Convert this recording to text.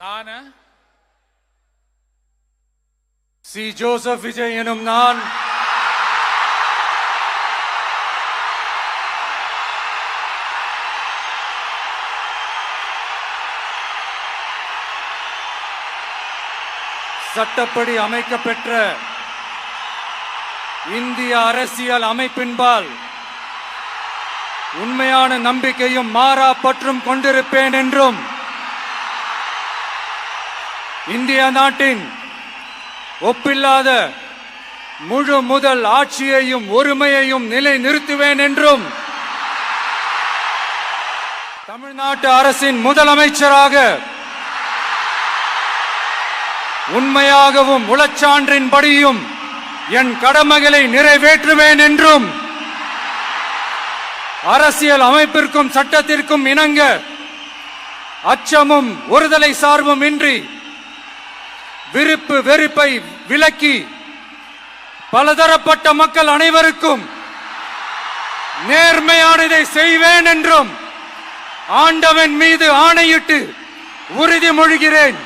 நான் C. Joseph Vijay எனும் நான் சட்டப்படி அமைக்கப்பெற்ற இந்திய அரசியல் அமைப்பின்பால் உண்மையான நம்பிக்கையும் மாறா பற்றும் கொண்டிருப்பேன் என்றும் இந்திய நாட்டின் ஒப்பில்லாத முழு முதல் ஆட்சியையும் ஒருமையையும் நிலை நிறுத்துவேன் என்றும் தமிழ்நாட்டு அரசின் முதலமைச்சராக உண்மையாகவும் உளச்சான்றின்படியும் என் கடமைகளை நிறைவேற்றுவேன் என்றும் அரசியல் அமைப்பிற்கும் சட்டத்திற்கும் இணங்க அச்சமும் ஒருதலை சார்பும் இன்றி விருப்பு வெறுப்பை விலக்கி பலதரப்பட்ட மக்கள் அனைவருக்கும் நேர்மையானதை செய்வேன் என்றும் ஆண்டவன் மீது ஆணையிட்டு உறுதிமொழிகிறேன்.